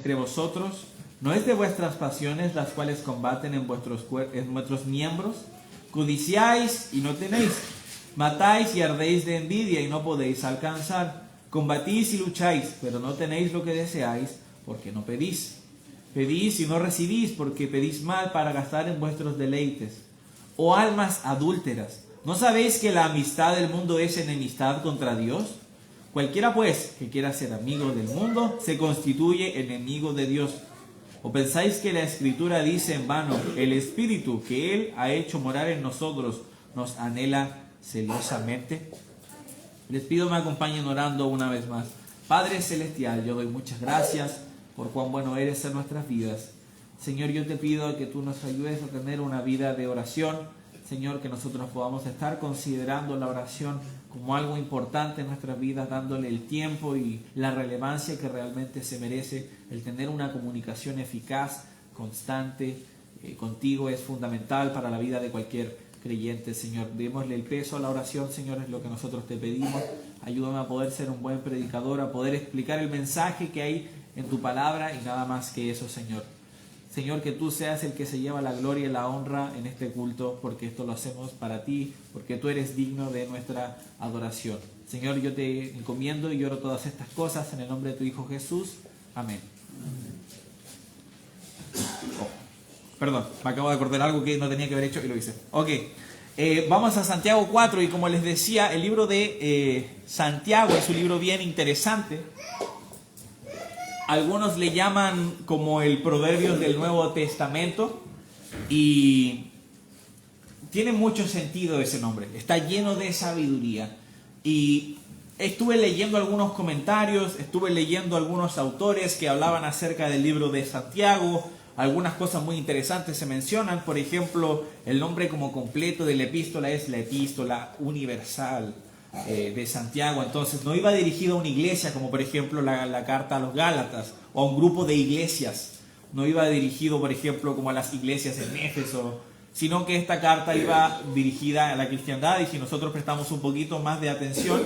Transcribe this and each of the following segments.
entre vosotros? ¿No es de vuestras pasiones las cuales combaten en vuestros miembros? Codiciáis y no tenéis, matáis y ardéis de envidia y no podéis alcanzar. Combatís y lucháis, pero no tenéis lo que deseáis, porque no pedís. Pedís y no recibís, porque pedís mal para gastar en vuestros deleites. Oh almas adúlteras, ¿no sabéis que la amistad del mundo es enemistad contra Dios? Cualquiera pues que quiera ser amigo del mundo se constituye enemigo de Dios. ¿O pensáis que la Escritura dice en vano, el Espíritu que Él ha hecho morar en nosotros nos anhela celosamente? Les pido me acompañen orando una vez más. Padre Celestial, yo doy muchas gracias por cuán bueno eres en nuestras vidas. Señor, yo te pido que tú nos ayudes a tener una vida de oración. Señor, que nosotros podamos estar considerando la oración como algo importante en nuestras vidas, dándole el tiempo y la relevancia que realmente se merece. El tener una comunicación eficaz, constante, contigo es fundamental para la vida de cualquier creyente, Señor. Démosle el peso a la oración, Señor, es lo que nosotros te pedimos. Ayúdame a poder ser un buen predicador, a poder explicar el mensaje que hay en tu palabra y nada más que eso, Señor. Señor, que tú seas el que se lleva la gloria y la honra en este culto, porque esto lo hacemos para ti, porque tú eres digno de nuestra adoración. Señor, yo te encomiendo y lloro todas estas cosas en el nombre de tu Hijo Jesús. Amén. Perdón, me acabo de acordar algo que no tenía que haber hecho y lo hice. Ok, vamos a Santiago 4 y como les decía, el libro de Santiago es un libro bien interesante. Algunos le llaman como el Proverbios del Nuevo Testamento y tiene mucho sentido ese nombre, está lleno de sabiduría. Y estuve leyendo algunos comentarios, estuve leyendo algunos autores que hablaban acerca del libro de Santiago. Algunas cosas muy interesantes se mencionan, por ejemplo, el nombre como completo de la epístola es la epístola universal de Santiago. Entonces no iba dirigido a una iglesia como por ejemplo la carta a los Gálatas o a un grupo de iglesias. No iba dirigido por ejemplo como a las iglesias en Éfeso, sino que esta carta iba dirigida a la cristiandad. Y si nosotros prestamos un poquito más de atención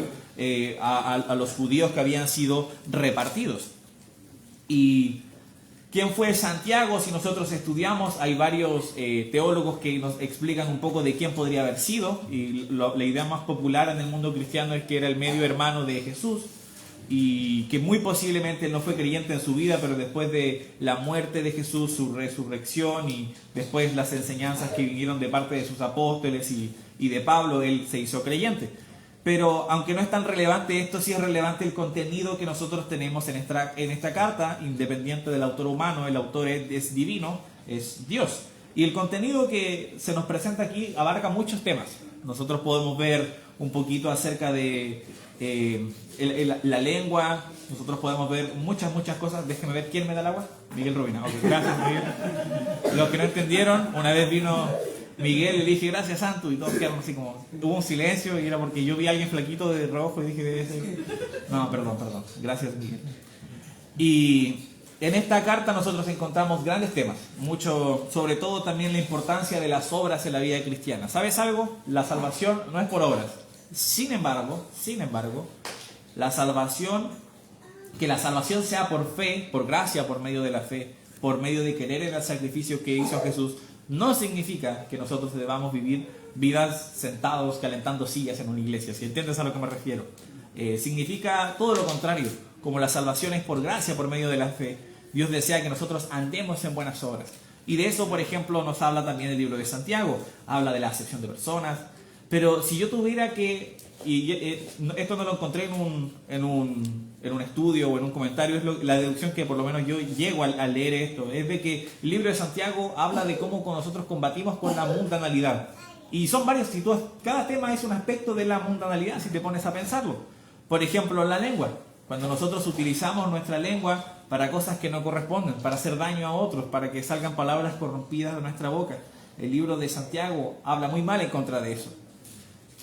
a los judíos que habían sido repartidos. Y ¿quién fue Santiago? Si nosotros estudiamos, hay varios teólogos que nos explican un poco de quién podría haber sido. Y la idea más popular en el mundo cristiano es que era el medio hermano de Jesús y que muy posiblemente él no fue creyente en su vida, pero después de la muerte de Jesús, su resurrección y después las enseñanzas que vinieron de parte de sus apóstoles y de Pablo, él se hizo creyente. Pero aunque no es tan relevante esto, sí es relevante el contenido que nosotros tenemos en esta carta, independiente del autor humano. El autor es divino, es Dios. Y el contenido que se nos presenta aquí abarca muchos temas. Nosotros podemos ver un poquito acerca de la lengua. Nosotros podemos ver muchas cosas. Déjenme ver, ¿quién me da el agua? Miguel Rubina. Ok, gracias Miguel. Los que no entendieron, una vez vino Miguel y le dije, gracias Santo, y todos quedaron así como, hubo un silencio y era porque yo vi a alguien flaquito de rojo y dije, debe ser... No, perdón, gracias Miguel. Y en esta carta nosotros encontramos grandes temas, mucho, sobre todo también la importancia de las obras en la vida cristiana. ¿Sabes algo? La salvación no es por obras. Sin embargo, que la salvación sea por fe, por gracia, por medio de la fe, por medio de creer en el sacrificio que hizo Jesús, no significa que nosotros debamos vivir vidas sentados calentando sillas en una iglesia, si entiendes a lo que me refiero. Significa todo lo contrario. Como la salvación es por gracia, por medio de la fe, Dios desea que nosotros andemos en buenas obras. Y de eso, por ejemplo, nos habla también el libro de Santiago. Habla de la acepción de personas. Pero si yo tuviera que... esto no lo encontré en un estudio o en un comentario, es la deducción que por lo menos yo llego al leer esto, es de que el libro de Santiago habla de cómo nosotros combatimos con la mundanalidad. Y son varios, cada tema es un aspecto de la mundanalidad si te pones a pensarlo. Por ejemplo, la lengua. Cuando nosotros utilizamos nuestra lengua para cosas que no corresponden, para hacer daño a otros, para que salgan palabras corrompidas de nuestra boca. El libro de Santiago habla muy mal en contra de eso.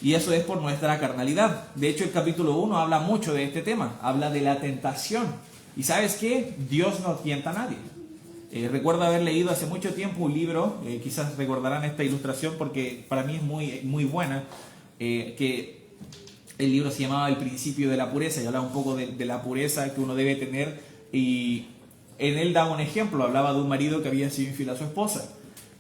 Y eso es por nuestra carnalidad. De hecho, el capítulo 1 habla mucho de este tema. Habla de la tentación. ¿Y sabes qué? Dios no tienta a nadie. Recuerdo haber leído hace mucho tiempo un libro, quizás recordarán esta ilustración porque para mí es muy buena, que el libro se llamaba El principio de la pureza y hablaba un poco de la pureza que uno debe tener. Y en él daba un ejemplo, hablaba de un marido que había sido infiel a su esposa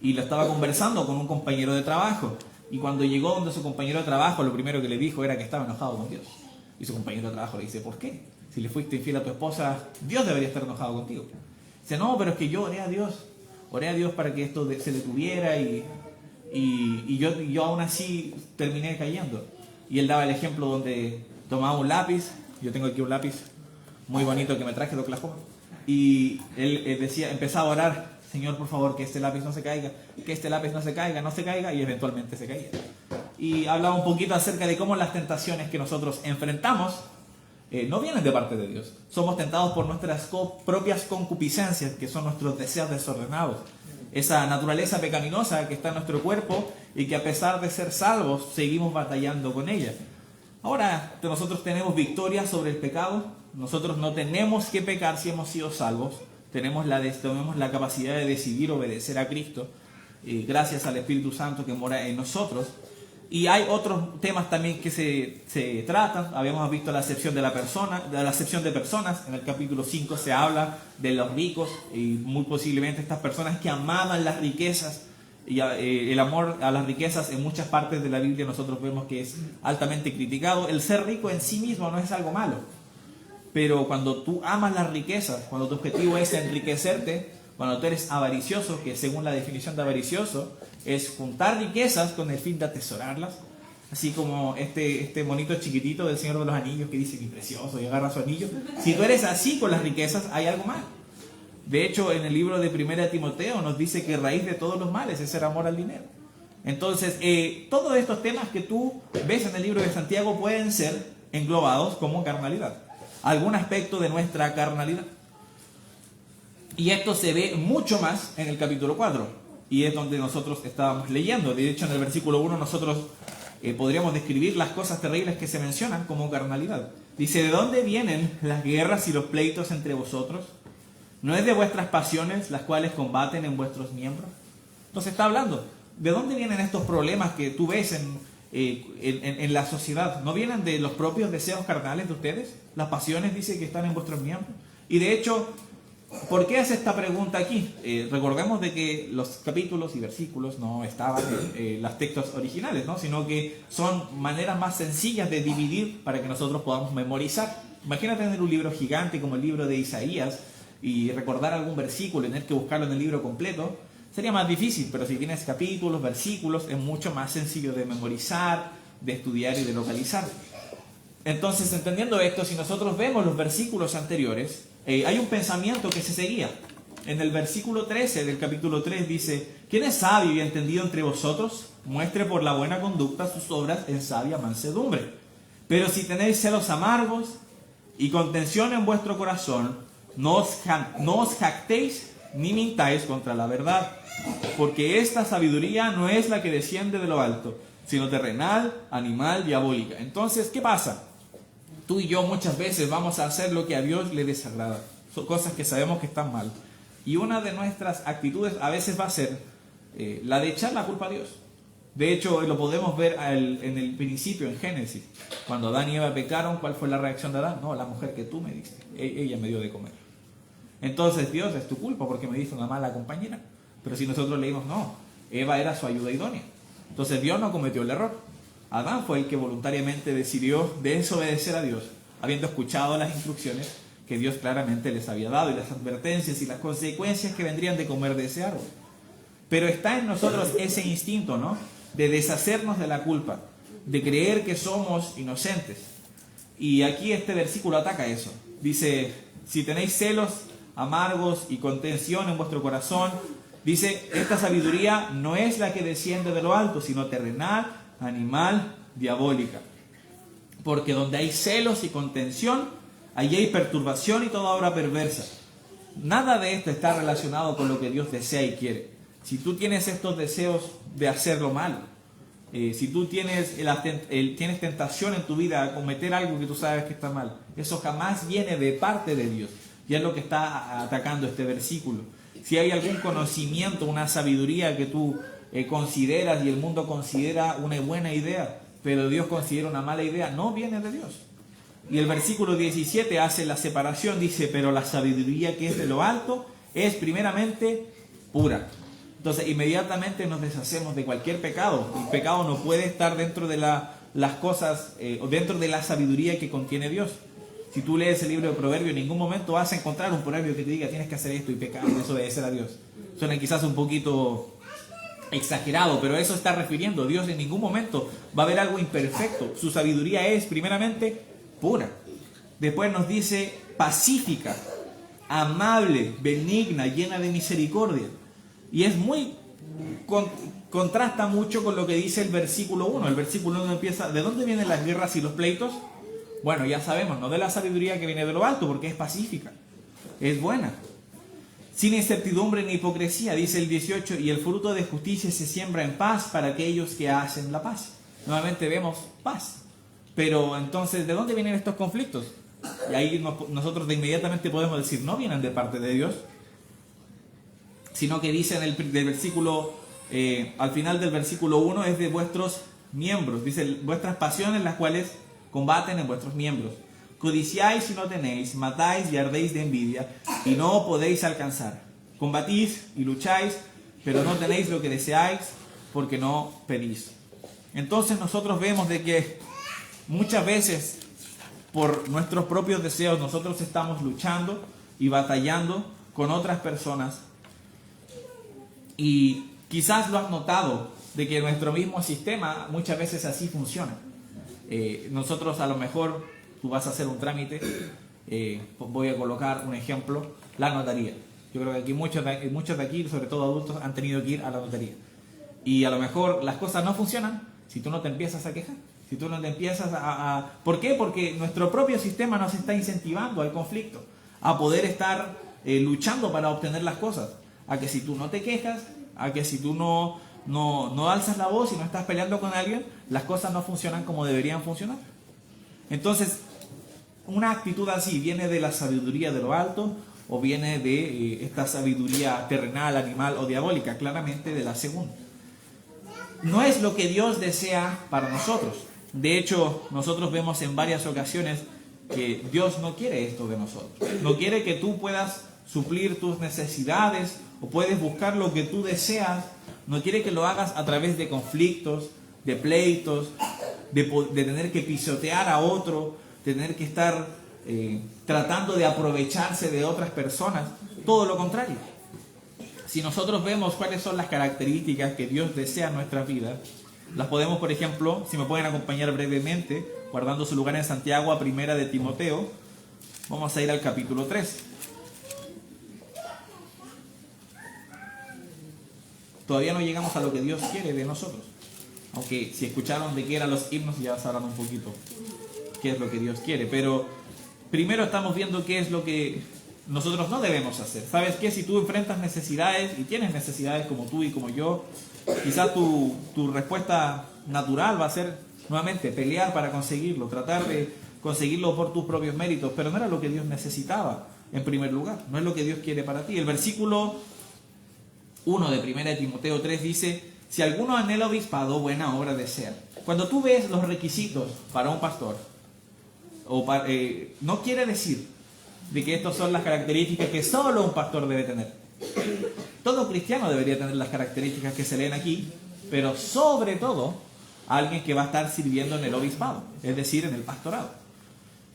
y lo estaba conversando con un compañero de trabajo. Y cuando llegó donde su compañero de trabajo, lo primero que le dijo era que estaba enojado con Dios. Y su compañero de trabajo le dice, ¿por qué? Si le fuiste infiel a tu esposa, Dios debería estar enojado contigo. Dice, no, pero es que yo oré a Dios para que esto se detuviera y yo aún así terminé cayendo. Y él daba el ejemplo donde tomaba un lápiz, yo tengo aquí un lápiz muy bonito que me traje de Oklahoma, y él decía, empezaba a orar, Señor, por favor, que este lápiz no se caiga, que este lápiz no se caiga, y eventualmente se caía. Y hablaba un poquito acerca de cómo las tentaciones que nosotros enfrentamos no vienen de parte de Dios. Somos tentados por nuestras propias concupiscencias, que son nuestros deseos desordenados. Esa naturaleza pecaminosa que está en nuestro cuerpo y que a pesar de ser salvos, seguimos batallando con ella. Ahora, nosotros tenemos victoria sobre el pecado. Nosotros no tenemos que pecar si hemos sido salvos. Tenemos la capacidad de decidir obedecer a Cristo, gracias al Espíritu Santo que mora en nosotros. Y hay otros temas también que se tratan. Habíamos visto la acepción de personas. En el capítulo 5 se habla de los ricos y muy posiblemente estas personas que amaban las riquezas. Y el amor a las riquezas en muchas partes de la Biblia nosotros vemos que es altamente criticado. El ser rico en sí mismo no es algo malo. Pero cuando tú amas las riquezas, cuando tu objetivo es enriquecerte, cuando tú eres avaricioso, que según la definición de avaricioso, es juntar riquezas con el fin de atesorarlas, así como este monito chiquitito del Señor de los Anillos que dice que es precioso y agarra su anillo. Si tú eres así con las riquezas, hay algo mal. De hecho, en el libro de 1 Timoteo nos dice que raíz de todos los males es el amor al dinero. Entonces, todos estos temas que tú ves en el libro de Santiago pueden ser englobados como carnalidad, algún aspecto de nuestra carnalidad. Y esto se ve mucho más en el capítulo 4, y es donde nosotros estábamos leyendo. De hecho, en el versículo 1 nosotros podríamos describir las cosas terribles que se mencionan como carnalidad. Dice, ¿de dónde vienen las guerras y los pleitos entre vosotros? ¿No es de vuestras pasiones las cuales combaten en vuestros miembros? Entonces está hablando, ¿de dónde vienen estos problemas que tú ves en la sociedad? ¿No vienen de los propios deseos carnales de ustedes? Las pasiones, dice, que están en vuestros miembros. Y de hecho, ¿por qué hace esta pregunta aquí? Recordemos de que los capítulos y versículos no estaban en los textos originales, ¿no? Sino que son maneras más sencillas de dividir para que nosotros podamos memorizar. Imagínate tener un libro gigante como el libro de Isaías y recordar algún versículo y tener que buscarlo en el libro completo. Sería más difícil, pero si tienes capítulos, versículos, es mucho más sencillo de memorizar, de estudiar y de localizar. Entonces, entendiendo esto, si nosotros vemos los versículos anteriores, hay un pensamiento que se seguía. En el versículo 13 del capítulo 3 dice, ¿quién es sabio y entendido entre vosotros? Muestre por la buena conducta sus obras en sabia mansedumbre. Pero si tenéis celos amargos y contención en vuestro corazón, no os jactéis ni mintáis contra la verdad, porque esta sabiduría no es la que desciende de lo alto, sino terrenal, animal, diabólica. Entonces, ¿qué pasa? Tú y yo muchas veces vamos a hacer lo que a Dios le desagrada. Son cosas que sabemos que están mal. Y una de nuestras actitudes a veces va a ser la de echar la culpa a Dios. De hecho, lo podemos ver en el principio, en Génesis. Cuando Adán y Eva pecaron, ¿cuál fue la reacción de Adán? No, la mujer que tú me diste. Ella me dio de comer. Entonces, Dios, es tu culpa porque me diste una mala compañera. Pero si nosotros leímos, no, Eva era su ayuda idónea. Entonces Dios no cometió el error. Adán fue el que voluntariamente decidió desobedecer a Dios, habiendo escuchado las instrucciones que Dios claramente les había dado y las advertencias y las consecuencias que vendrían de comer de ese árbol. Pero está en nosotros ese instinto, ¿no? De deshacernos de la culpa, de creer que somos inocentes. Y aquí este versículo ataca eso. Dice, si tenéis celos amargos y contención en vuestro corazón, dice, esta sabiduría no es la que desciende de lo alto, sino terrenal, animal, diabólica. Porque donde hay celos y contención, allí hay perturbación y toda obra perversa. Nada de esto está relacionado con lo que Dios desea y quiere. Si tú tienes estos deseos de hacer lo malo, si tú tienes tentación en tu vida a cometer algo que tú sabes que está mal, eso jamás viene de parte de Dios. Y es lo que está atacando este versículo. Si hay algún conocimiento, una sabiduría que tú consideras y el mundo considera una buena idea, pero Dios considera una mala idea, no viene de Dios. Y el versículo 17 hace la separación, dice, pero la sabiduría que es de lo alto es primeramente pura. Entonces inmediatamente nos deshacemos de cualquier pecado. El pecado no puede estar dentro de las cosas, o dentro de la sabiduría que contiene Dios. Si tú lees el libro de Proverbios, en ningún momento vas a encontrar un proverbio que te diga tienes que hacer esto y pecar, desobedecer a Dios. Suena quizás un poquito exagerado, pero eso está refiriendo. Dios en ningún momento va a haber algo imperfecto. Su sabiduría es primeramente pura. Después nos dice pacífica, amable, benigna, llena de misericordia. Y es muy contrasta mucho con lo que dice el versículo 1. El versículo 1 empieza, ¿de dónde vienen las guerras y los pleitos? Bueno, ya sabemos, no de la sabiduría que viene de lo alto, porque es pacífica, es buena, sin incertidumbre ni hipocresía, dice el 18, y el fruto de justicia se siembra en paz para aquellos que hacen la paz. Nuevamente vemos paz. Pero entonces, ¿de dónde vienen estos conflictos? Y ahí nosotros de inmediatamente podemos decir, no vienen de parte de Dios, sino que dice en el versículo, al final del versículo 1, es de vuestros miembros. Dice, vuestras pasiones las cuales combaten en vuestros miembros. Codiciáis y no tenéis, matáis y ardéis de envidia y no podéis alcanzar. Combatís y lucháis, pero no tenéis lo que deseáis porque no pedís. Entonces nosotros vemos de que muchas veces por nuestros propios deseos nosotros estamos luchando y batallando con otras personas. Y quizás lo has notado, de que nuestro mismo sistema muchas veces así funciona. Nosotros a lo mejor, tú vas a hacer un trámite, voy a colocar un ejemplo, la notaría. Yo creo que aquí muchos de aquí, sobre todo adultos, han tenido que ir a la notaría. Y a lo mejor las cosas no funcionan si tú no te empiezas a quejar. Si tú no te empiezas ¿Por qué? Porque nuestro propio sistema nos está incentivando al conflicto, a poder estar luchando para obtener las cosas. A que si tú no te quejas, a que si tú no alzas la voz y no estás peleando con alguien, las cosas no funcionan como deberían funcionar. Entonces, una actitud así viene de la sabiduría de lo alto o viene de esta sabiduría terrenal, animal o diabólica, claramente de la segunda. No es lo que Dios desea para nosotros. De hecho, nosotros vemos en varias ocasiones que Dios no quiere esto de nosotros. No quiere que tú puedas suplir tus necesidades o puedes buscar lo que tú deseas. No quiere que lo hagas a través de conflictos, de pleitos, de tener que pisotear a otro, de tener que estar tratando de aprovecharse de otras personas. Todo lo contrario. Si nosotros vemos cuáles son las características que Dios desea en nuestras vidas, las podemos, por ejemplo, si me pueden acompañar brevemente, guardando su lugar en Santiago, a primera de Timoteo, vamos a ir al capítulo 3. Todavía no llegamos a lo que Dios quiere de nosotros. Aunque si escucharon de qué eran los himnos, ya sabrán un poquito qué es lo que Dios quiere. Pero primero estamos viendo qué es lo que nosotros no debemos hacer. ¿Sabes qué? Si tú enfrentas necesidades y tienes necesidades como tú y como yo, quizás tu respuesta natural va a ser nuevamente pelear para conseguirlo, tratar de conseguirlo por tus propios méritos, pero no era lo que Dios necesitaba en primer lugar, no es lo que Dios quiere para ti. El versículo 1 de 1 de Timoteo 3 dice, si alguno anhela obispado, buena obra desea. Cuando tú ves los requisitos para un pastor, no quiere decir de que estas son las características que solo un pastor debe tener. Todo cristiano debería tener las características que se leen aquí, pero sobre todo alguien que va a estar sirviendo en el obispado, es decir, en el pastorado.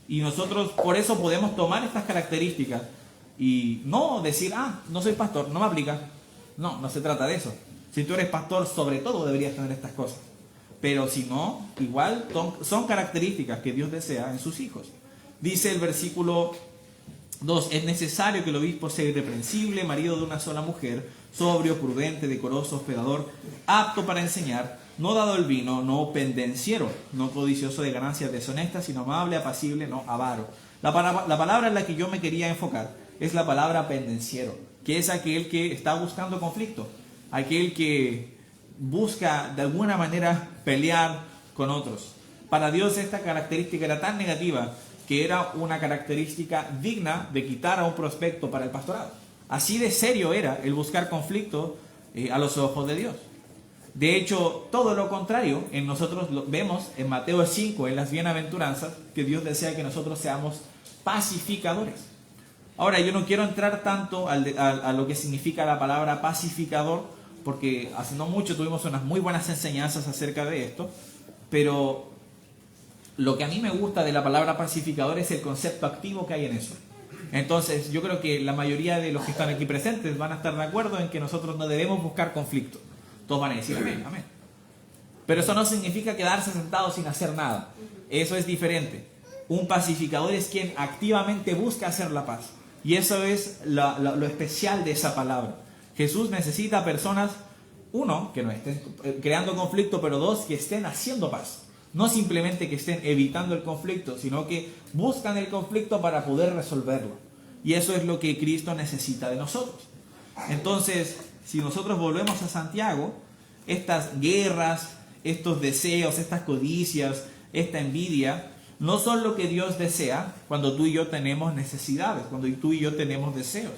Y nosotros por eso podemos tomar estas características y no decir, no soy pastor, no me aplica. No se trata de eso. Si tú eres pastor, sobre todo deberías tener estas cosas. Pero si no, igual son características que Dios desea en sus hijos. Dice el versículo 2, es necesario que el obispo sea irreprensible, marido de una sola mujer, sobrio, prudente, decoroso, hospedador, apto para enseñar, no dado al vino, no pendenciero, no codicioso de ganancias deshonestas, sino amable, apacible, no avaro. La palabra en la que yo me quería enfocar es la palabra pendenciero, que es aquel que está buscando conflicto, aquel que busca de alguna manera pelear con otros. Para Dios esta característica era tan negativa que era una característica digna de quitar a un prospecto para el pastorado. Así de serio era el buscar conflicto a los ojos de Dios. De hecho, todo lo contrario, en nosotros lo vemos en Mateo 5, en las bienaventuranzas, que Dios desea que nosotros seamos pacificadores. Ahora, yo no quiero entrar tanto a lo que significa la palabra pacificador, porque hace no mucho tuvimos unas muy buenas enseñanzas acerca de esto, pero lo que a mí me gusta de la palabra pacificador es el concepto activo que hay en eso. Entonces, yo creo que la mayoría de los que están aquí presentes van a estar de acuerdo en que nosotros no debemos buscar conflicto. Todos van a decir amén, amén. Pero eso no significa quedarse sentado sin hacer nada. Eso es diferente. Un pacificador es quien activamente busca hacer la paz. Y eso es lo especial de esa palabra. Jesús necesita personas, uno, que no estén creando conflicto, pero dos, que estén haciendo paz. No simplemente que estén evitando el conflicto, sino que buscan el conflicto para poder resolverlo. Y eso es lo que Cristo necesita de nosotros. Entonces, si nosotros volvemos a Santiago, estas guerras, estos deseos, estas codicias, esta envidia, no son lo que Dios desea cuando tú y yo tenemos necesidades, cuando tú y yo tenemos deseos.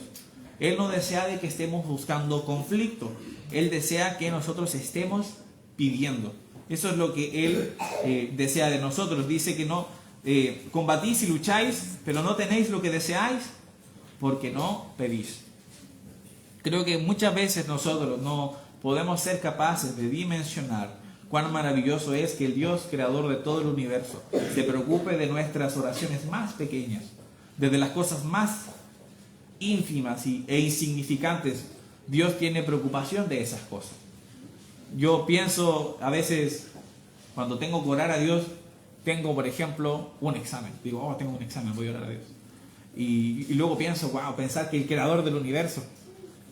Él no desea de que estemos buscando conflicto. Él desea que nosotros estemos pidiendo. Eso es lo que Él desea de nosotros. Dice que no combatís y lucháis, pero no tenéis lo que deseáis, porque no pedís. Creo que muchas veces nosotros no podemos ser capaces de dimensionar cuán maravilloso es que el Dios creador de todo el universo se preocupe de nuestras oraciones más pequeñas, desde las cosas más ínfimas e insignificantes. Dios tiene preocupación de esas cosas. Yo pienso a veces, cuando tengo que orar a Dios, tengo por ejemplo un examen. Digo, tengo un examen, voy a orar a Dios. Y luego pienso, pensar que el creador del universo,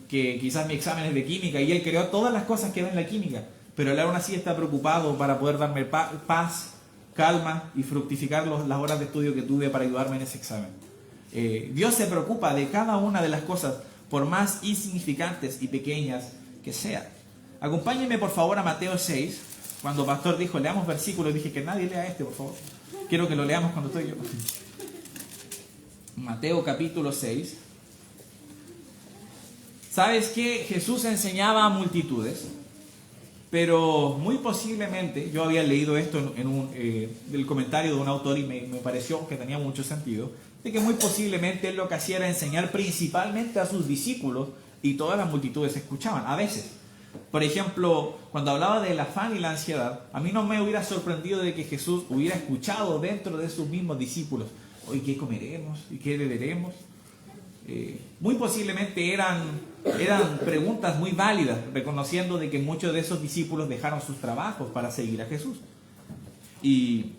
que quizás mi examen es de química y Él creó todas las cosas que ven en la química, pero Él aún así está preocupado para poder darme paz, calma y fructificar las horas de estudio que tuve para ayudarme en ese examen. Dios se preocupa de cada una de las cosas, por más insignificantes y pequeñas que sean. Acompáñenme por favor a Mateo 6. Cuando Pastor dijo, leamos versículos, dije que nadie lea por favor. Quiero que lo leamos cuando estoy yo. Mateo capítulo 6. ¿Sabes qué? Jesús enseñaba a multitudes, pero muy posiblemente, yo había leído esto en el comentario de un autor y me pareció que tenía mucho sentido, de que muy posiblemente él lo que hacía era enseñar principalmente a sus discípulos y todas las multitudes escuchaban, a veces. Por ejemplo, cuando hablaba del afán y la ansiedad, a mí no me hubiera sorprendido de que Jesús hubiera escuchado dentro de sus mismos discípulos, hoy ¿qué comeremos? ¿Y qué beberemos? Muy posiblemente eran preguntas muy válidas, reconociendo de que muchos de esos discípulos dejaron sus trabajos para seguir a Jesús. Y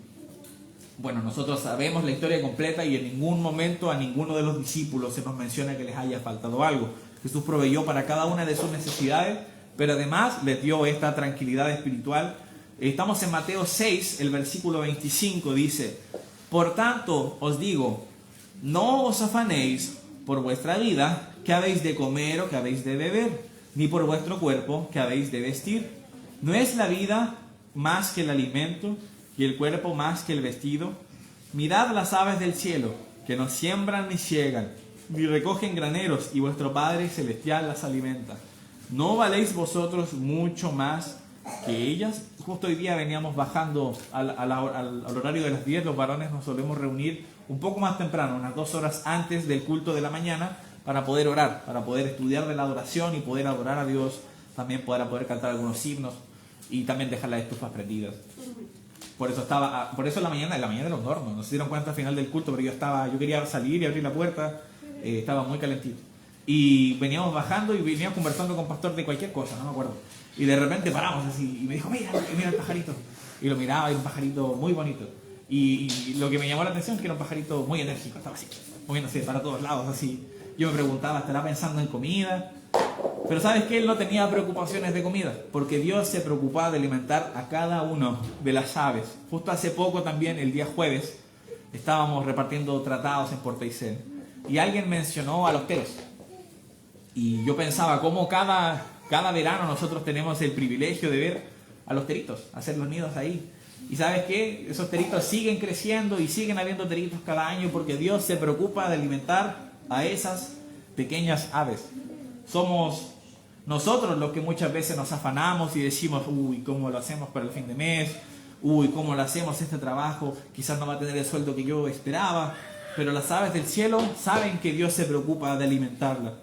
bueno, nosotros sabemos la historia completa y en ningún momento a ninguno de los discípulos se nos menciona que les haya faltado algo. Jesús proveyó para cada una de sus necesidades, pero además les dio esta tranquilidad espiritual. Estamos en Mateo 6, el versículo 25 dice: por tanto os digo, no os afanéis por vuestra vida, que habéis de comer o que habéis de beber, ni por vuestro cuerpo, que habéis de vestir. ¿No es la vida más que el alimento y el cuerpo más que el vestido? Mirad las aves del cielo, que no siembran ni ciegan, ni recogen graneros, y vuestro Padre Celestial las alimenta. ¿No valéis vosotros mucho más que ellas? Justo hoy día veníamos bajando al horario de las 10, los varones nos solemos reunir un poco más temprano, unas 2 horas antes del culto de la mañana, para poder orar, para poder estudiar de la adoración y poder adorar a Dios, también para poder cantar algunos himnos y también dejar las estufas prendidas. Por eso en la mañana de los hornos, no se dieron cuenta al final del culto, pero yo quería salir y abrir la puerta, estaba muy calentito. Y veníamos bajando y veníamos conversando con Pastor de cualquier cosa, no me acuerdo. Y de repente paramos así y me dijo, mira el pajarito. Y lo miraba, y un pajarito muy bonito. Y lo que me llamó la atención es que era un pajarito muy enérgico, estaba así, moviéndose para todos lados, así. Yo me preguntaba, ¿estará pensando en comida? Pero ¿sabes qué? Él no tenía preocupaciones de comida, porque Dios se preocupaba de alimentar a cada uno de las aves. Justo hace poco también, el día jueves, estábamos repartiendo tratados en Puerto Aysén, y alguien mencionó a los teros. Y yo pensaba cómo cada verano nosotros tenemos el privilegio de ver a los teritos, hacer los nidos ahí. Y ¿sabes qué? Esos teritos siguen creciendo y siguen habiendo teritos cada año porque Dios se preocupa de alimentar a esas pequeñas aves. Somos Nosotros los que muchas veces nos afanamos y decimos, uy, ¿cómo lo hacemos para el fin de mes? Uy, ¿cómo lo hacemos este trabajo? Quizás no va a tener el sueldo que yo esperaba. Pero las aves del cielo saben que Dios se preocupa de alimentarlas.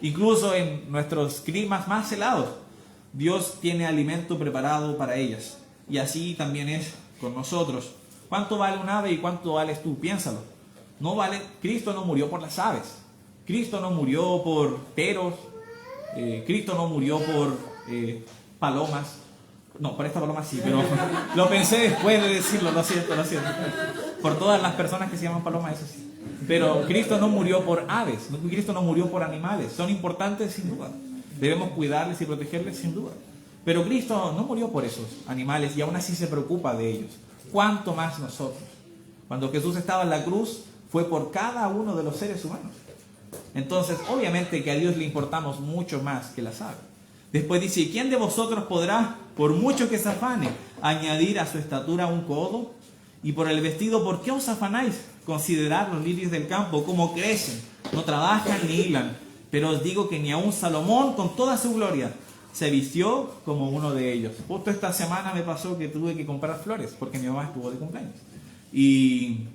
Incluso en nuestros climas más helados, Dios tiene alimento preparado para ellas. Y así también es con nosotros. ¿Cuánto vale un ave y cuánto vales tú? Piénsalo. No vale, Cristo no murió por las aves. Cristo no murió por peros. Cristo no murió por palomas. No, por esta paloma sí, pero lo pensé después de decirlo, lo siento. Por todas las personas que se llaman palomas, eso sí. Pero Cristo no murió por aves, Cristo no murió por animales. Son importantes sin duda. Debemos cuidarles y protegerles sin duda. Pero Cristo no murió por esos animales y aún así se preocupa de ellos. ¿Cuánto más nosotros? Cuando Jesús estaba en la cruz, fue por cada uno de los seres humanos. Entonces, obviamente que a Dios le importamos mucho más que las aves. Después dice, ¿y quién de vosotros podrá, por mucho que se afane, añadir a su estatura un codo? Y por el vestido, ¿por qué os afanáis? Considerad los lirios del campo, cómo crecen, no trabajan ni hilan. Pero os digo que ni aun Salomón, con toda su gloria, se vistió como uno de ellos. Justo esta semana me pasó que tuve que comprar flores, porque mi mamá estuvo de cumpleaños. Y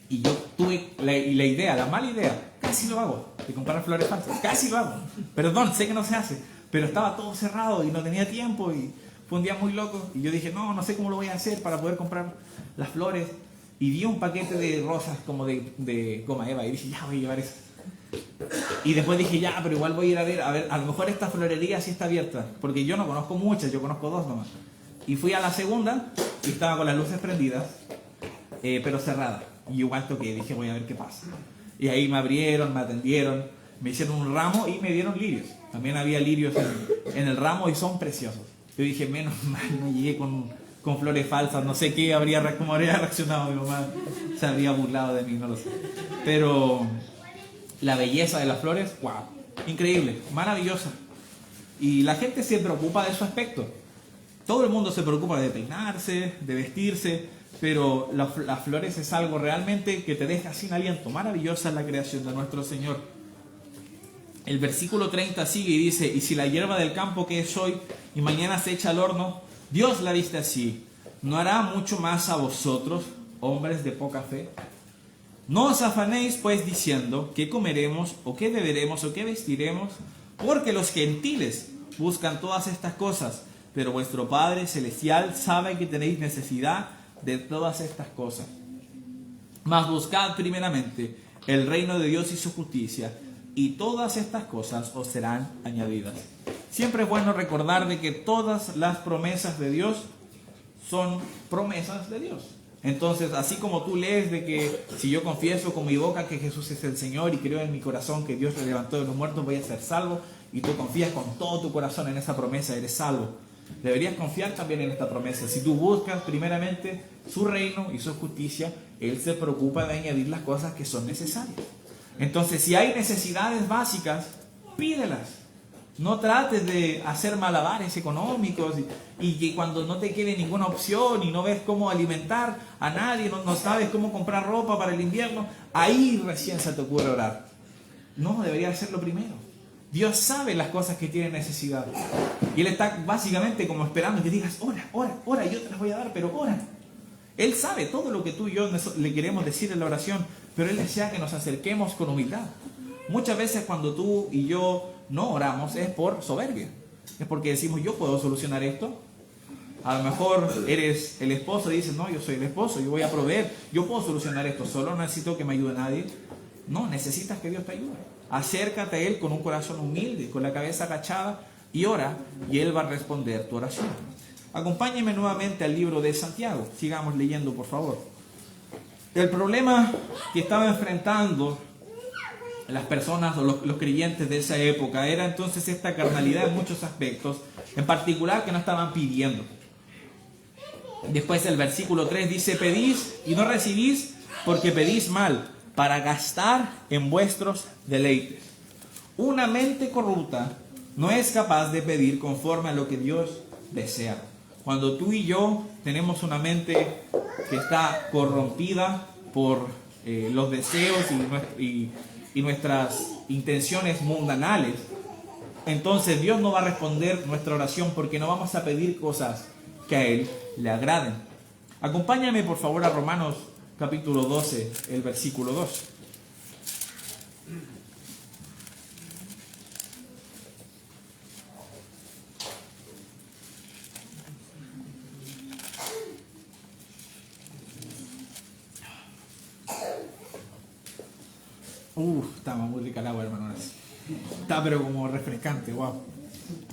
yo tuve la mala idea, casi lo hago, de comprar flores falsas, casi lo hago. Perdón, sé que no se hace, pero estaba todo cerrado y no tenía tiempo y fue un día muy loco. Y yo dije, no sé cómo lo voy a hacer para poder comprar las flores. Y vi un paquete de rosas como de goma eva y dije, ya voy a llevar eso. Y después dije, ya, pero igual voy a ir a ver, a lo mejor esta florería sí está abierta, porque yo no conozco muchas, yo conozco 2 nomás. Y fui a la segunda y estaba con las luces prendidas, pero cerrada. Y igual toqué, dije, voy a ver qué pasa. Y ahí me abrieron, me atendieron, me hicieron un ramo y me dieron lirios. También había lirios en el ramo y son preciosos. Yo dije, menos mal, no llegué con flores falsas, no sé cómo habría reaccionado mi mamá, se habría burlado de mí, no lo sé. Pero la belleza de las flores, wow, increíble, maravillosa. Y la gente se preocupa de su aspecto. Todo el mundo se preocupa de peinarse, de vestirse, pero las flores es algo realmente que te deja sin aliento. Maravillosa es la creación de nuestro Señor. El versículo 30 sigue y dice, y si la hierba del campo que es hoy y mañana se echa al horno, Dios la viste así, ¿no hará mucho más a vosotros, hombres de poca fe? No os afanéis pues diciendo, ¿qué comeremos, o qué beberemos, o qué vestiremos? Porque los gentiles buscan todas estas cosas, pero vuestro Padre Celestial sabe que tenéis necesidad de todas estas cosas. Mas buscad primeramente el reino de Dios y su justicia, y todas estas cosas os serán añadidas. Siempre es bueno recordar de que todas las promesas de Dios son promesas de Dios. Entonces, así como tú lees de que si yo confieso con mi boca que Jesús es el Señor y creo en mi corazón que Dios le levantó de los muertos, voy a ser salvo, y tú confías con todo tu corazón en esa promesa, eres salvo. Deberías confiar también en esta promesa. Si tú buscas primeramente su reino y su justicia, Él se preocupa de añadir las cosas que son necesarias. Entonces, si hay necesidades básicas, pídelas. No trates de hacer malabares económicos y que cuando no te quede ninguna opción y no ves cómo alimentar a nadie, no sabes cómo comprar ropa para el invierno, ahí recién se te ocurre orar. No, debería hacerlo primero. Dios sabe las cosas que tienen necesidad. Y Él está básicamente como esperando que digas, ora, yo te las voy a dar, pero ora. Él sabe todo lo que tú y yo le queremos decir en la oración, pero Él desea que nos acerquemos con humildad. Muchas veces cuando tú y yo no oramos es por soberbia. Es porque decimos, yo puedo solucionar esto. A lo mejor eres el esposo y dices, no, yo soy el esposo, yo voy a proveer, yo puedo solucionar esto solo, no necesito que me ayude nadie. No, necesitas que Dios te ayude. Acércate a Él con un corazón humilde, con la cabeza agachada y ora, y Él va a responder tu oración. Acompáñenme nuevamente al libro de Santiago. Sigamos leyendo, por favor. El problema que estaba enfrentando las personas o los creyentes de esa época era entonces esta carnalidad en muchos aspectos, en particular que no estaban pidiendo. Después el versículo 3 dice, pedís y no recibís porque pedís mal, para gastar en vuestros deleites. Una mente corrupta no es capaz de pedir conforme a lo que Dios desea. Cuando tú y yo tenemos una mente que está corrompida por los deseos y nuestras intenciones mundanales, entonces Dios no va a responder nuestra oración porque no vamos a pedir cosas que a Él le agraden. Acompáñame por favor a Romanos capítulo 12, el versículo 2. Estaba muy rica el agua, hermano. Está pero como refrescante, wow.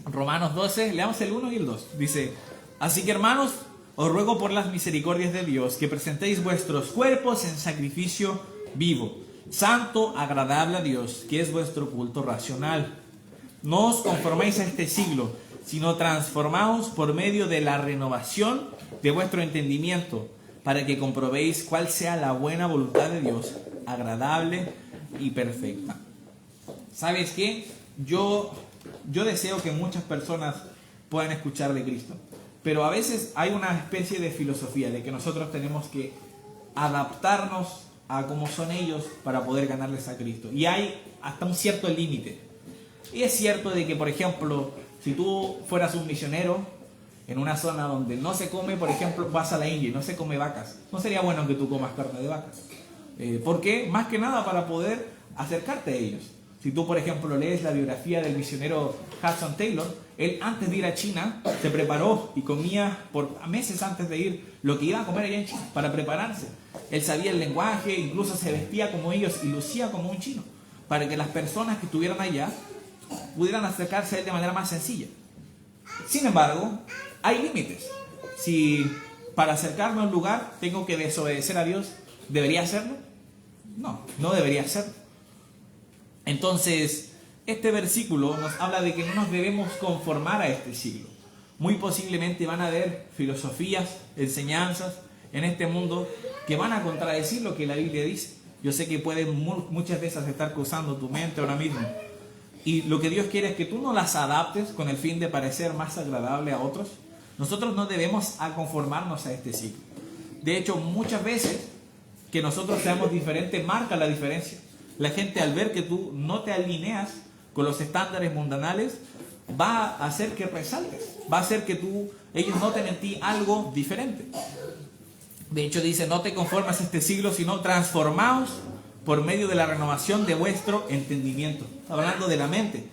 Romanos 12, leamos el 1 y el 2. Dice, así que hermanos, os ruego por las misericordias de Dios que presentéis vuestros cuerpos en sacrificio vivo, santo, agradable a Dios, que es vuestro culto racional. No os conforméis a este siglo, sino transformaos por medio de la renovación de vuestro entendimiento, para que comprobéis cuál sea la buena voluntad de Dios, agradable y perfecta. ¿Sabes qué? Yo deseo que muchas personas puedan escuchar de Cristo, pero a veces hay una especie de filosofía de que nosotros tenemos que adaptarnos a cómo son ellos para poder ganarles a Cristo. Y hay hasta un cierto límite. Y es cierto de que, por ejemplo, si tú fueras un misionero en una zona donde no se come, por ejemplo, vas a la India y no se come vacas, no sería bueno que tú comas carne de vacas. ¿Por qué? Más que nada para poder acercarte a ellos. Si tú, por ejemplo, lees la biografía del misionero Hudson Taylor, él antes de ir a China se preparó y comía por meses antes de ir lo que iba a comer allá en China para prepararse. Él sabía el lenguaje, incluso se vestía como ellos y lucía como un chino, para que las personas que estuvieran allá pudieran acercarse a él de manera más sencilla. Sin embargo, hay límites. Si para acercarme a un lugar tengo que desobedecer a Dios, ¿debería hacerlo? No, no debería hacerlo. Entonces, este versículo nos habla de que no nos debemos conformar a este siglo. Muy posiblemente van a haber filosofías, enseñanzas en este mundo que van a contradecir lo que la Biblia dice. Yo sé que pueden muchas de esas estar cruzando tu mente ahora mismo. Y lo que Dios quiere es que tú no las adaptes con el fin de parecer más agradable a otros. Nosotros no debemos conformarnos a este siglo. De hecho, muchas veces que nosotros seamos diferentes marca la diferencia. La gente, al ver que tú no te alineas con los estándares mundanales, va a hacer que resaltes, va a hacer que ellos noten en ti algo diferente. De hecho dice, no te conformes a este siglo, sino transformaos por medio de la renovación de vuestro entendimiento. Está hablando de la mente.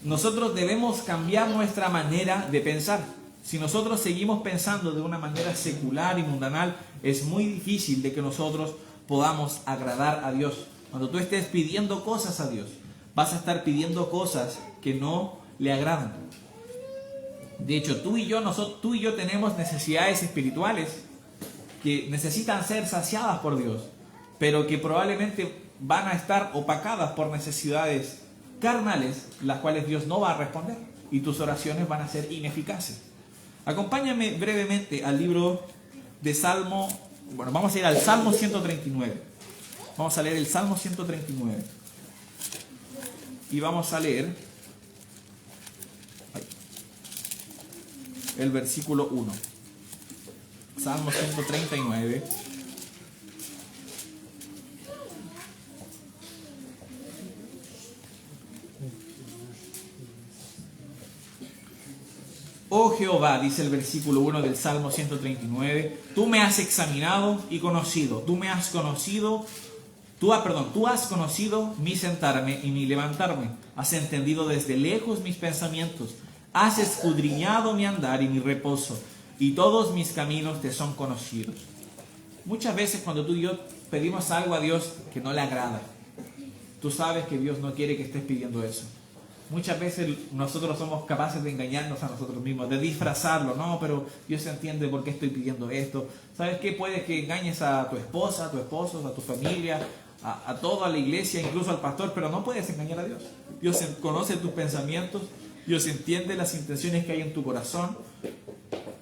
Nosotros debemos cambiar nuestra manera de pensar. Si nosotros seguimos pensando de una manera secular y mundanal, es muy difícil de que nosotros podamos agradar a Dios. Cuando tú estés pidiendo cosas a Dios, vas a estar pidiendo cosas que no le agradan. De hecho, tú y yo tenemos necesidades espirituales que necesitan ser saciadas por Dios, pero que probablemente van a estar opacadas por necesidades carnales, las cuales Dios no va a responder, y tus oraciones van a ser ineficaces. Acompáñame brevemente al libro de Salmo. Bueno, vamos a ir al Salmo 139. Vamos a leer el Salmo 139. Y vamos a leer el versículo 1. Salmo 139. Oh Jehová, dice el versículo 1 del Salmo 139, tú me has examinado y conocido, tú has conocido mi sentarme y mi levantarme, has entendido desde lejos mis pensamientos, has escudriñado mi andar y mi reposo, y todos mis caminos te son conocidos. Muchas veces cuando tú y yo pedimos algo a Dios que no le agrada, tú sabes que Dios no quiere que estés pidiendo eso. Muchas veces nosotros somos capaces de engañarnos a nosotros mismos, de disfrazarlo. No, pero Dios entiende por qué estoy pidiendo esto. ¿Sabes qué? Puede que engañes a tu esposa, a tu esposo, a tu familia, a toda la iglesia, incluso al pastor, pero no puedes engañar a Dios. Dios conoce tus pensamientos, Dios entiende las intenciones que hay en tu corazón.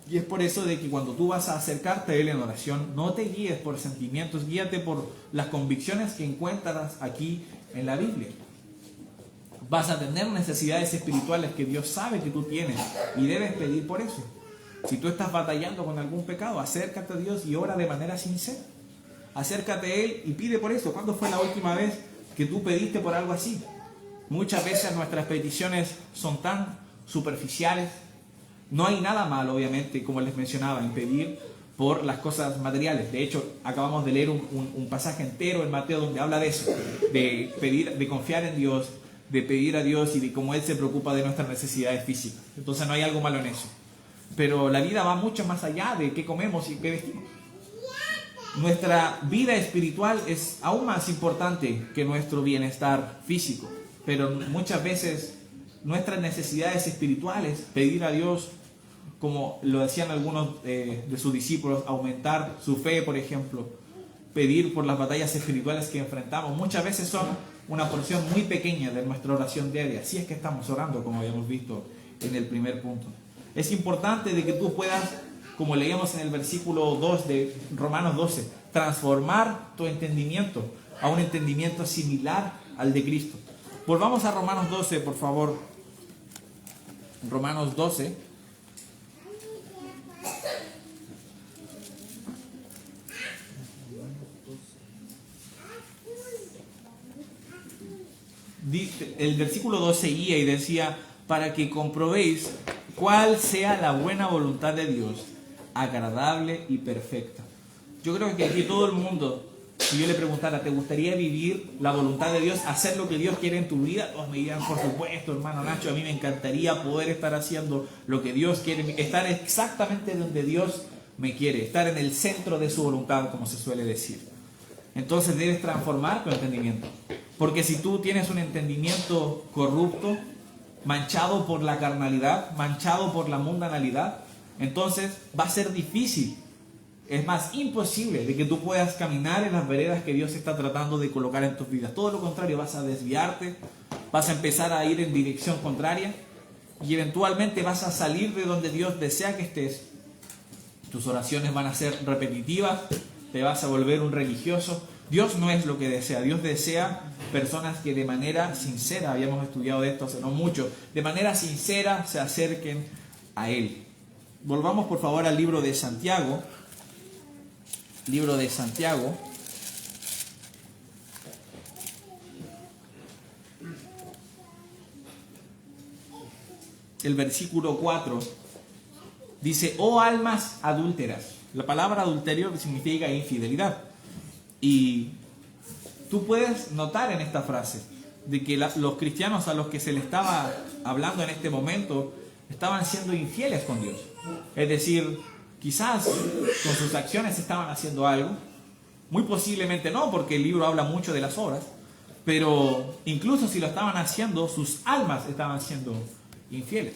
Y es por eso de que cuando tú vas a acercarte a Él en oración, no te guíes por sentimientos, guíate por las convicciones que encuentras aquí en la Biblia. Vas a tener necesidades espirituales que Dios sabe que tú tienes y debes pedir por eso. Si tú estás batallando con algún pecado, acércate a Dios y ora de manera sincera. Acércate a Él y pide por eso. ¿Cuándo fue la última vez que tú pediste por algo así? Muchas veces nuestras peticiones son tan superficiales. No hay nada malo, obviamente, como les mencionaba, en pedir por las cosas materiales. De hecho, acabamos de leer un pasaje entero en Mateo donde habla de eso, de pedir, de confiar en Dios, de pedir a Dios y de cómo Él se preocupa de nuestras necesidades físicas. Entonces no hay algo malo en eso. Pero la vida va mucho más allá de qué comemos y qué vestimos. Nuestra vida espiritual es aún más importante que nuestro bienestar físico. Pero muchas veces nuestras necesidades espirituales, pedir a Dios, como lo decían algunos de sus discípulos, aumentar su fe, por ejemplo, pedir por las batallas espirituales que enfrentamos, muchas veces son una porción muy pequeña de nuestra oración diaria, si es que estamos orando, como habíamos visto en el primer punto. Es importante de que tú puedas, como leíamos en el versículo 2 de Romanos 12, transformar tu entendimiento a un entendimiento similar al de Cristo. Volvamos a Romanos 12, por favor. Romanos 12. El versículo 2 seguía y decía, para que comprobéis cuál sea la buena voluntad de Dios, agradable y perfecta. Yo creo que aquí todo el mundo, si yo le preguntara, ¿te gustaría vivir la voluntad de Dios, hacer lo que Dios quiere en tu vida? Todos me dirían, por supuesto, hermano Nacho, a mí me encantaría poder estar haciendo lo que Dios quiere, estar exactamente donde Dios me quiere, estar en el centro de su voluntad, como se suele decir. Entonces debes transformar tu entendimiento. Porque si tú tienes un entendimiento corrupto, manchado por la carnalidad, manchado por la mundanalidad, entonces va a ser difícil, es más, imposible de que tú puedas caminar en las veredas que Dios está tratando de colocar en tus vidas. Todo lo contrario, vas a desviarte, vas a empezar a ir en dirección contraria y eventualmente vas a salir de donde Dios desea que estés. Tus oraciones van a ser repetitivas, te vas a volver un religioso. Dios no es lo que desea. Dios desea personas que de manera sincera, habíamos estudiado esto hace no mucho, de manera sincera se acerquen a Él. Volvamos por favor al libro de Santiago. Libro de Santiago. El versículo 4 dice, oh almas adúlteras. La palabra adulterio significa infidelidad. Y tú puedes notar en esta frase de que los cristianos a los que se le estaba hablando en este momento estaban siendo infieles con Dios. Es decir, quizás con sus acciones estaban haciendo algo, muy posiblemente no, porque el libro habla mucho de las obras, pero incluso si lo estaban haciendo, sus almas estaban siendo infieles.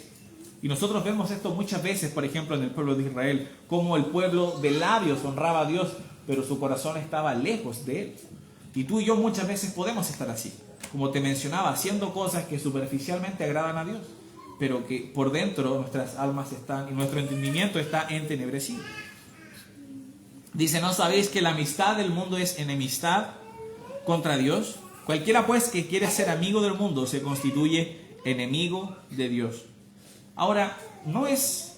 Y nosotros vemos esto muchas veces, por ejemplo, en el pueblo de Israel, como el pueblo de labios honraba a Dios, pero su corazón estaba lejos de Él. Y tú y yo muchas veces podemos estar así, como te mencionaba, haciendo cosas que superficialmente agradan a Dios, pero que por dentro nuestras almas están y nuestro entendimiento está entenebrecido. Dice, ¿no sabéis que la amistad del mundo es enemistad contra Dios? Cualquiera pues que quiere ser amigo del mundo se constituye enemigo de Dios. Ahora,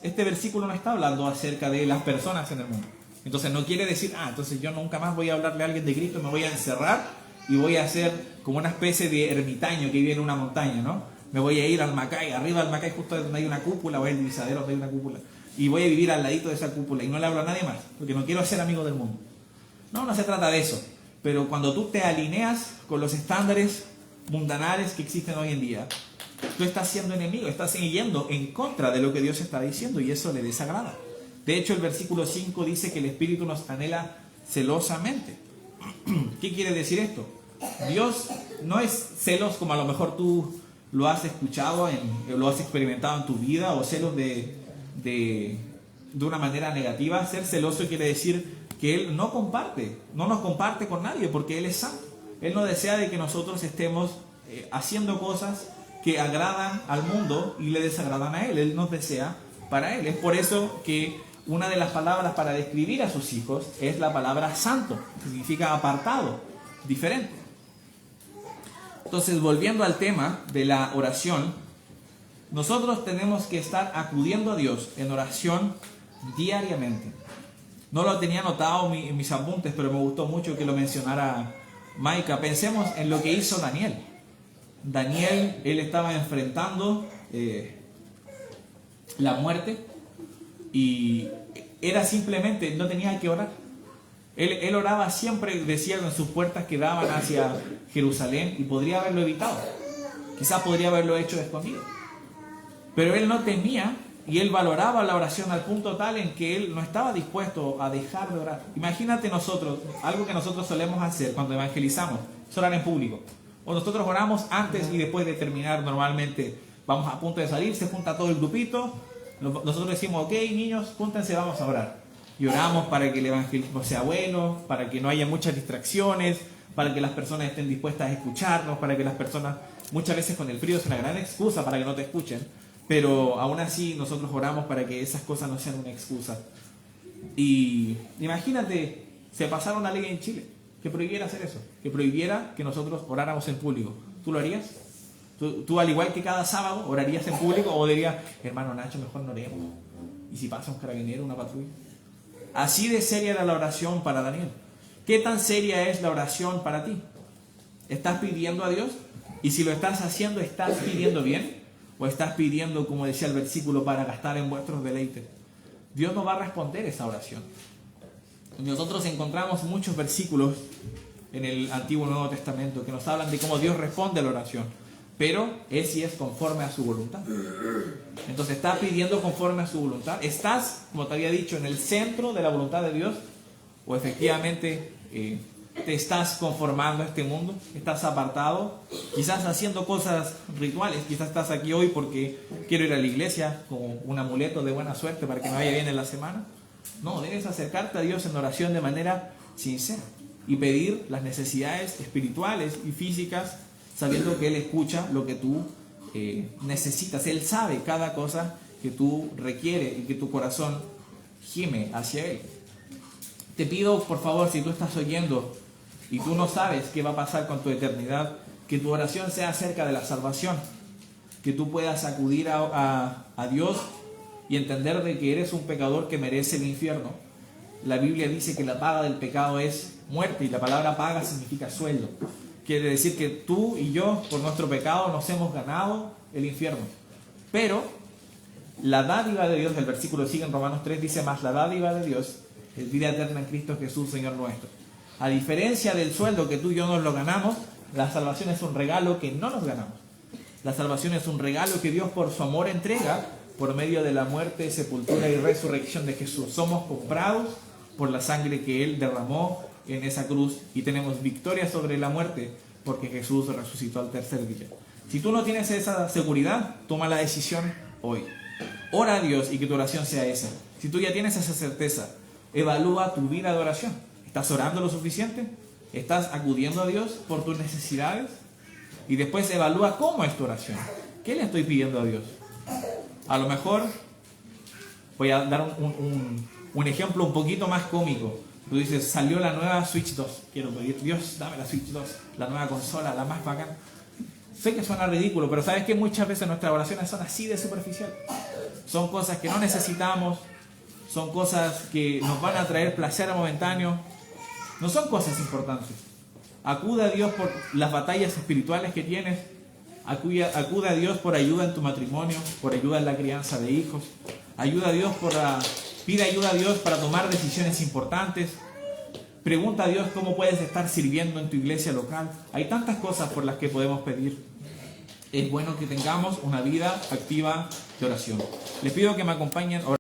este versículo no está hablando acerca de las personas en el mundo. Entonces no quiere decir, entonces yo nunca más voy a hablarle a alguien de Cristo, me voy a encerrar y voy a ser como una especie de ermitaño que vive en una montaña, ¿no? Me voy a ir al Macay, arriba del Macay justo donde hay una cúpula, o el divisadero donde hay una cúpula, y voy a vivir al ladito de esa cúpula y no le hablo a nadie más, porque no quiero ser amigo del mundo. No se trata de eso, pero cuando tú te alineas con los estándares mundanales que existen hoy en día, tú estás siendo enemigo, estás yendo en contra de lo que Dios está diciendo y eso le desagrada. De hecho, el versículo 5 dice que el Espíritu nos anhela celosamente. ¿Qué quiere decir esto? Dios no es celos como a lo mejor tú lo has escuchado, lo has experimentado en tu vida, o celos de una manera negativa. Ser celoso quiere decir que Él no nos comparte con nadie porque Él es santo. Él no desea de que nosotros estemos haciendo cosas que agradan al mundo y le desagradan a Él. Él nos desea para Él. Es por eso que una de las palabras para describir a sus hijos es la palabra santo, que significa apartado, diferente. Entonces, volviendo al tema de la oración, nosotros tenemos que estar acudiendo a Dios en oración diariamente. No lo tenía anotado en mis apuntes, pero me gustó mucho que lo mencionara Maika. Pensemos en lo que hizo Daniel. Daniel, él estaba enfrentando la muerte y era simplemente, no tenía que orar. Él oraba siempre, decía, en sus puertas que daban hacia Jerusalén, y podría haberlo evitado. Quizás podría haberlo hecho escondido. Pero él no temía y él valoraba la oración al punto tal en que él no estaba dispuesto a dejar de orar. Imagínate nosotros, algo que nosotros solemos hacer cuando evangelizamos, es orar en público. O nosotros oramos antes y después de terminar, normalmente vamos a punto de salir, se junta todo el grupito, nosotros decimos, ok niños, júntense, vamos a orar. Y oramos para que el evangelismo sea bueno, para que no haya muchas distracciones, para que las personas estén dispuestas a escucharnos, para que las personas, muchas veces con el frío es una gran excusa para que no te escuchen, pero aún así nosotros oramos para que esas cosas no sean una excusa. Y imagínate, se pasara una ley en Chile que prohibiera hacer eso, que prohibiera que nosotros oráramos en público. ¿Tú lo harías? ¿Tú al igual que cada sábado orarías en público o dirías, hermano Nacho, mejor no oremos? ¿Y si pasa un carabinero, una patrulla? Así de seria era la oración para Daniel. ¿Qué tan seria es la oración para ti? ¿Estás pidiendo a Dios? Y si lo estás haciendo, ¿estás pidiendo bien? ¿O estás pidiendo, como decía el versículo, para gastar en vuestros deleites? Dios no va a responder esa oración. Nosotros encontramos muchos versículos en el Antiguo y Nuevo Testamento que nos hablan de cómo Dios responde a la oración, pero es si es conforme a su voluntad. Entonces, ¿estás pidiendo conforme a su voluntad? ¿Estás, como te había dicho, en el centro de la voluntad de Dios? ¿O efectivamente te estás conformando a este mundo? ¿Estás apartado? Quizás haciendo cosas rituales. Quizás estás aquí hoy porque quiero ir a la iglesia como un amuleto de buena suerte para que me vaya bien en la semana. No, debes acercarte a Dios en oración de manera sincera y pedir las necesidades espirituales y físicas, sabiendo que Él escucha lo que tú necesitas. Él sabe cada cosa que tú requieres y que tu corazón gime hacia Él. Te pido, por favor, si tú estás oyendo y tú no sabes qué va a pasar con tu eternidad, que tu oración sea acerca de la salvación, que tú puedas acudir a Dios y entender de que eres un pecador que merece el infierno. La Biblia dice que la paga del pecado es muerte, y la palabra paga significa sueldo. Quiere decir que tú y yo, por nuestro pecado, nos hemos ganado el infierno. Pero la dádiva de Dios, el versículo sigue en Romanos 3, dice más, la dádiva de Dios es vida eterna en Cristo Jesús, Señor nuestro. A diferencia del sueldo que tú y yo nos lo ganamos, la salvación es un regalo que no nos ganamos. La salvación es un regalo que Dios por su amor entrega por medio de la muerte, sepultura y resurrección de Jesús. Somos comprados por la sangre que Él derramó en esa cruz y tenemos victoria sobre la muerte porque Jesús resucitó al tercer día. Si tú no tienes esa seguridad, toma la decisión hoy. Ora a Dios y que tu oración sea esa. Si tú ya tienes esa certeza, evalúa tu vida de oración. ¿Estás orando lo suficiente? ¿Estás acudiendo a Dios por tus necesidades? Y después evalúa cómo es tu oración. ¿Qué le estoy pidiendo a Dios? A lo mejor voy a dar un ejemplo un poquito más cómico. Tú dices, salió la nueva Switch 2. Quiero pedir, Dios, dame la Switch 2, la nueva consola, la más bacán. Sé que suena ridículo, pero sabes que muchas veces nuestras oraciones son así de superficial. Son cosas que no necesitamos, son cosas que nos van a traer placer momentáneo. No son cosas importantes. Acude a Dios por las batallas espirituales que tienes. Acude a Dios por ayuda en tu matrimonio, por ayuda en la crianza de hijos. Pide ayuda a Dios para tomar decisiones importantes. Pregunta a Dios cómo puedes estar sirviendo en tu iglesia local. Hay tantas cosas por las que podemos pedir. Es bueno que tengamos una vida activa de oración. Les pido que me acompañen.